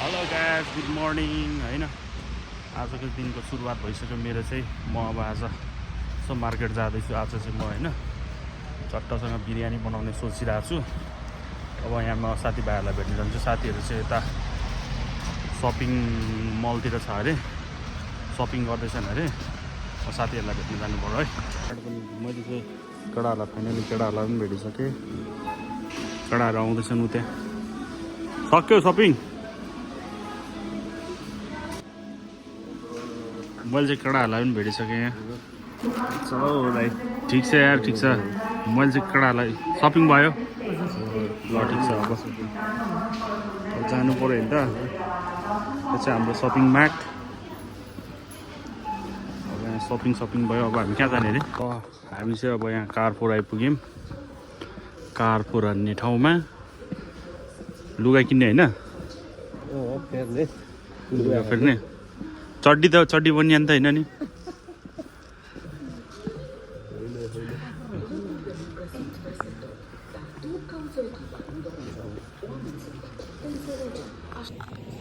Hello guys, good morning हैन। आजको दिनको सुरुवात भइसक्यो मेरो चाहिँ। म अब आज यसो मार्केट जाँदैछु। आज चाहिँ म हैन चट्टसँग बिरयानी बनाउने सोचिरहेको छु। अब यहाँ म साथीभाइहरूलाई भेट्न जान्छु। साथीहरू चाहिँ यता सपिङ मलतिर छ अरे, सपिङ गर्दैछन् अरे। साथीहरूलाई भेट्न जानु पर्यो है। मैले चाहिँ केटाहरूलाई फाइनली केटाहरूलाई पनि भेटिसकेँ। केटाहरू आउँदैछन् उ त्यहाँ। सक्यो सपिङ? मैले चाहिँ केटाहरूलाई पनि भेटिसकेँ यहाँ। ठिक छ यार, ठिक छ। मैले चाहिँ केटाहरूलाई सपिङ भयो ल, ठिक छ। अब जानु पऱ्यो नि त। यो चाहिँ हाम्रो सपिङ मार्ट। अब यहाँ सपिङ भयो। अब हामी कहाँ जाने अरे? हामी चाहिँ अब यहाँ कारफोर आइपुग्यौँ। कारफोर भन्ने ठाउँमा लुगा किन्ने होइन, लुगा फेर्ने। चड्डी बनिया नि त होइन नि।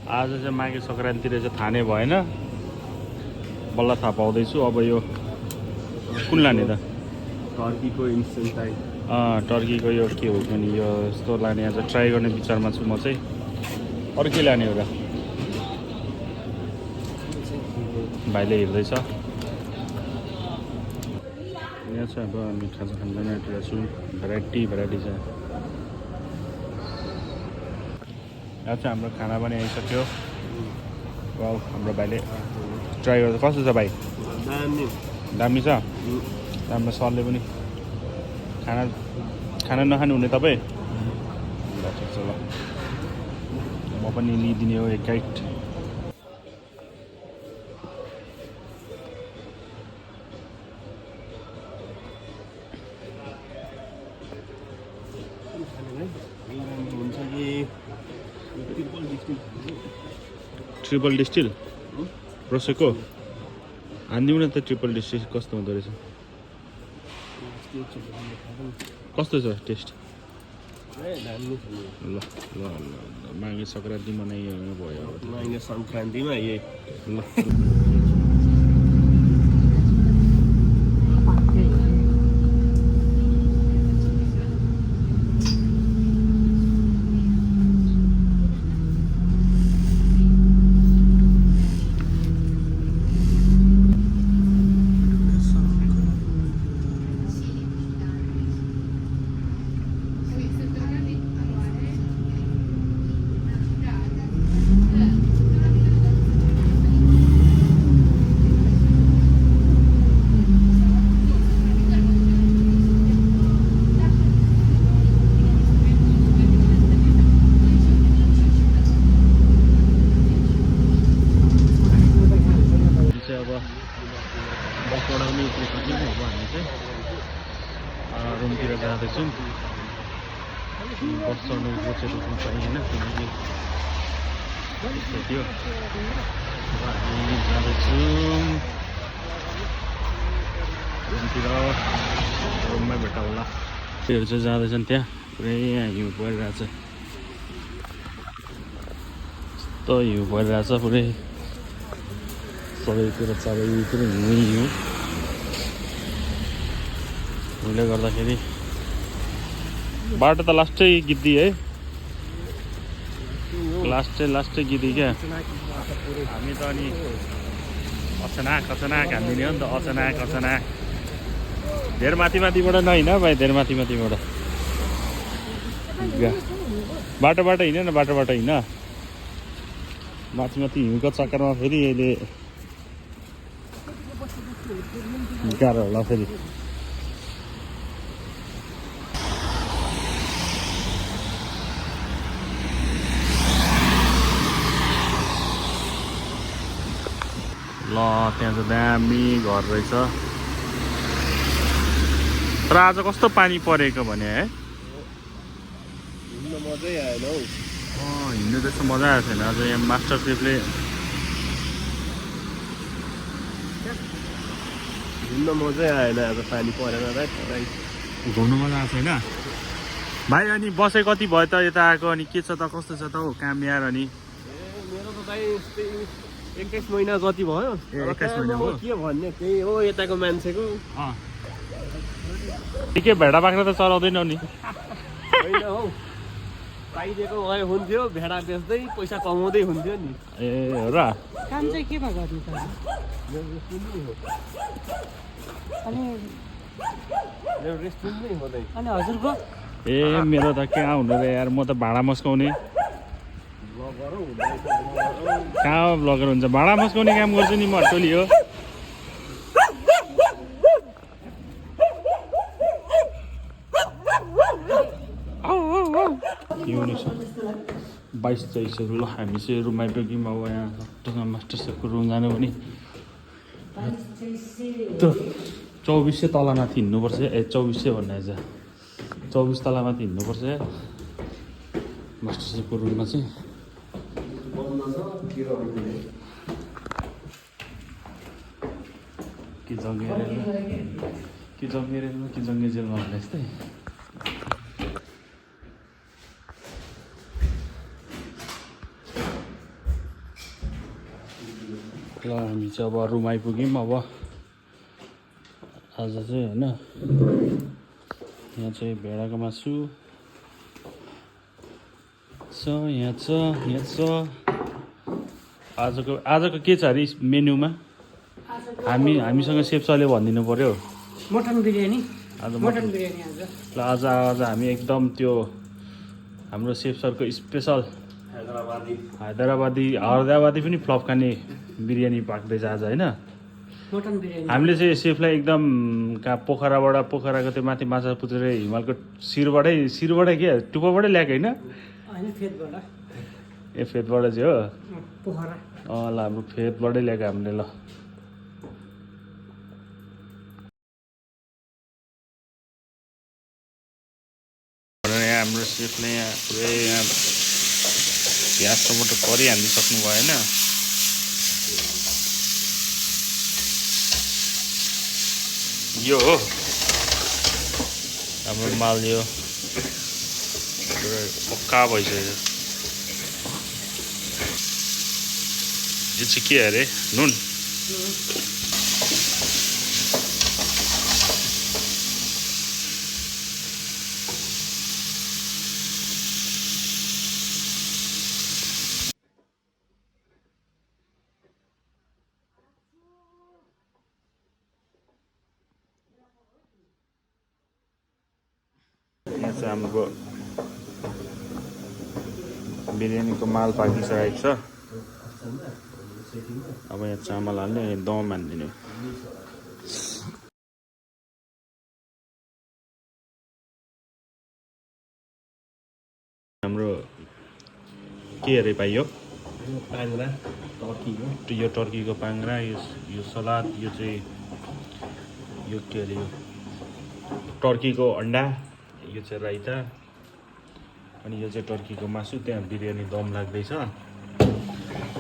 आज चाहिँ माघे सङ्क्रान्ति रहेछ, थाहा नै भएन। बल्ल थाहा पाउँदैछु। अब यो कुन लाने त? टर्कीको इन्स्टेन्ट टाइम। टर्कीको यो के हो भने यो यस्तो लाने। आज ट्राई गर्ने विचारमा छु म चाहिँ। अरू के लाने हो र? भाइले हेर्दैछ। यहाँ चाहिँ अब हामी खाजा खान जान आँटेको छु। भेराइटी छ। यहाँ चाहिँ हाम्रो खाना पनि आइसक्यो। वाउ, हाम्रो भाइले ट्राई गर्छ। कस्तो छ भाइ? दामी छ। राम्रो। सरले पनि खाना नखानु हुने तपाईँ? ल ठिक छ। ल म पनि लिइदिने हो एक गाइड। हुन्छ कि ट्रिपल डिस्टिल प्रोसेको हानिदिउँ न त। ट्रिपल डिस्टिल कस्तो हुँदो रहेछ? कस्तो छ टेस्ट? ल ल ल ल माघे सङ्क्रान्ति मनाइयो भयो। माघे सङ्क्रान्तिमा यही ल बसबाट पनि उत्रिसक्यौँ। अब हामी चाहिँ रुमतिर जाँदैछौँ। बस चढ्नु बसेर रुम पाइएन, किनकि त्यस्तो थियो। अब हामी जाँदैछौँ रुमतिर। रुममै भेट होला। त्योहरू चाहिँ जाँदैछन् त्यहाँ। पुरै हिउँ परिरहेछ। यस्तो हिउँ परिरहेछ पुरै। सबैतिर हिउँ। हिउँले गर्दाखेरि बाटो त लास्टै गिद्दी है। लास्टै गिद्दी क्या। हामी त अनि अचानक हान्दिने हो नि त। अचानक धेर माथिबाट नहिँड भाइ, धेर माथिबाट। बाटोबाट हिँड न, बाटोबाट हिँड। माथि हिउँको चक्करमा फेरि अहिले गाह्रो होला फेरि। ल त्यहाँ चाहिँ दामी घर रहेछ। तर आज कस्तो पानी परेको भने है। हिँड्न मजै आएन हौ। हिँड्नु त्यस्तो मजा आएको छैन। आज यहाँ मास्टर सेफले घुम्न मजै आएन। आज पानी परेन भाइ। घुम्नु मजा आएको छैन भाइ। अनि बसे कति भयो त यता आएको? अनि के छ त, कस्तो छ त हौ काम यार? अनि मेरो त दाइ 21 महिना जति भयो। ए, 21 महिना भयो? के भन्ने त्यही हो यताको मान्छेको। के भेडा बाख्रा त चलाउँदैनौ नि? होइन हौ, पाइदिएको भए हुन्थ्यो, भेडा बेच्दै पैसा कमाउँदै हुन्थ्यो नि। ए हो र? काम चाहिँ केमा गर्ने त? अनि मेरो रेस्टुरेन्ट नै हो दाइ। अनि हजुरको? ए मेरो त कहाँ हुनु रे यार, म त भाडा मस्काउने। ब्लगर हौ, ब्लगर। कहाँ ब्लगर हुन्छ? भाडा मस्काउने काम गर्छु नि म, टोली हो। युनिक 22-23 ल हामी चाहिँ रुम आइपुग्यौँ। अब यहाँ टक्क मास्टर सेफको रुम जानु पनि 2400 तलमाथि हिँड्नुपर्छ। 2400 भन्ने चाहिँ 24 तलमाथि हिँड्नुपर्छ मास्टर सेफको रुममा चाहिँ। कि जङ्गे जेलमा भन्ने जस्तै। ल हामी चाहिँ अब रुम आइपुग्यौँ। अब आज चाहिँ होइन, यहाँ चाहिँ भेडाको मासु छ, यहाँ छ। आजको के छ अरे मेन्यूमा? हामीसँग सेफ सरले भनिदिनु पर्यो। मटन बिरयानी। आज मटन बिरयानी आज। ल आज हामी एकदम त्यो हाम्रो सेफ सरको स्पेसल हैदराबादी पनि फ्लप खाने बिरयानी पाक्दैछ आज होइन। मटन बिरयानी हामीले चाहिँ सेफलाई एकदम कहाँ पोखराको त्यो माथि माछा पुछेर हिमालको शिरबाटै के टुप्पोबाटै ल्याएको होइन? होइन फेदबाट। ए फेदबाट चाहिँ हो? पोखरा। ल हाम्रो फेदबाटै ल्याएको हामीले। ल यहाँ हाम्रो सेफले यहाँ पुरै यहाँ प्याज टमाटर करी हालिसक्नु भयो होइन। यो हो हाम्रो माल, यो पक्का भइसक्यो। यो चाहिँ के अरे? नुन। यहाँ चाहिँ हाम्रो बिरयानीको माल पाकिसकेको छ। अब यहाँ चामल हाल्ने, दम हालिदिने। हाम्रो के अरे भाइ यो? पाङ्रा टर्कीको। यो टर्कीको पाङ्रा, यो सलाद, यो चाहिँ यो के अरे यो टर्कीको अन्डा, यो चाहिँ राइता, अनि यो चाहिँ टर्कीको मासु। त्यहाँ बिरयानी दम लाग्दैछ।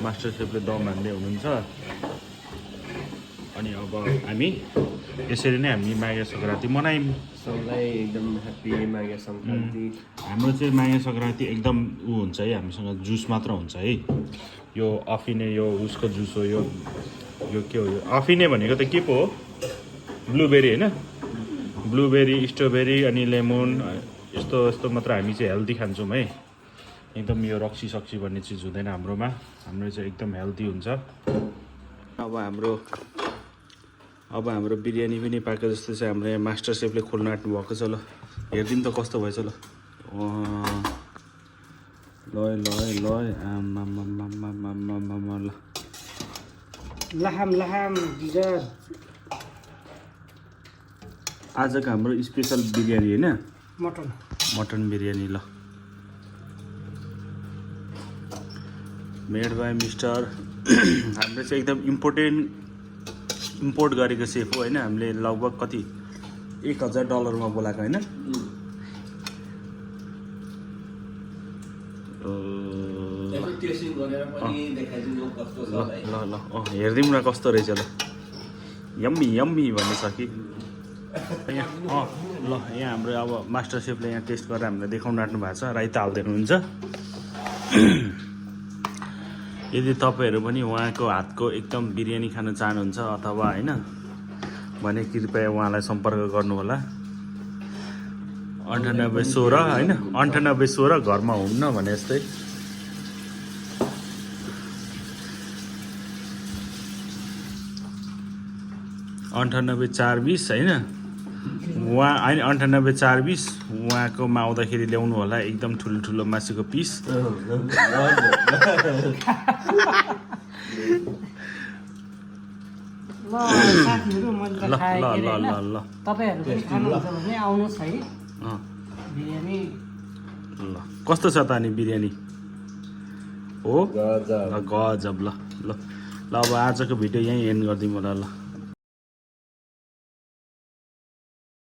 मास्टर सेफले दम हान्दै हुनुहुन्छ। अनि अब हामी यसरी नै हामी माघे सङ्क्रान्ति मनायौँ। सबलाई एकदम ह्याप्पी माघे सङ्क्रान्ति। हाम्रो चाहिँ माघे सङ्क्रान्ति एकदम हुन्छ है, हामीसँग जुस मात्र हुन्छ है। यो अफिने यो उसको जुस हो। यो के हो? यो अफिने भनेको त के पो हो? ब्लुबेरी होइन? ब्लुबेरी, स्ट्रबेरी अनि लेमन यस्तो मात्र हामी चाहिँ हेल्दी खान्छौँ है। एकदम यो रक्सी सक्सी भन्ने चिज हुँदैन हाम्रोमा। हाम्रो चाहिँ एकदम हेल्दी हुन्छ। अब हाम्रो बिरयानी पनि पाएको जस्तो चाहिँ हाम्रो यहाँ मास्टर सेफले खोल्न आँट्नु भएको छ। ल हेरिदिउँ त कस्तो भएछ। ल ल लहाम गिजर। आजको हाम्रो स्पेसल बिरयानी होइन? मटन बिरयानी। ल मेड बाई मिस्टर। हाम्रो चाहिँ एकदम इम्पोर्ट गरेको सेफ हो होइन। हामीले लगभग कति $1000 बोलाएको होइन? ल हेरिदिउँ न कस्तो रहेछ। ल यम्मी भन्ने छ कि यहाँ? ल यहाँ हाम्रो अब मास्टर सेफले यहाँ टेस्ट गरेर हामीलाई देखाउन आँट्नु भएको छ। राइता हालिदिनुहुन्छ। यदि तपाईँहरू पनि उहाँको हातको एकदम बिरयानी खान चाहनुहुन्छ अथवा होइन भने कृपया उहाँलाई सम्पर्क गर्नुहोला 9816 होइन 9816 घरमा हुन्न भने जस्तै 98420 होइन उहाँ होइन 98420 उहाँकोमा आउँदाखेरि ल्याउनु होला एकदम ठुलो ठुलो मासुको पिस ल साथीहरू मैले त ल खाएँ ल के ल अरे ल होइन? ल तपाईँहरू पनि खानुहुन्छ भने आउनुहोस् है अँ, बिरयानी ल कस्तो छ त अनि बिरयानी हो गजब ल गजब ल ल ल अब आजको भिडियो यहीँ एन्ड गरिदिउँ होला ल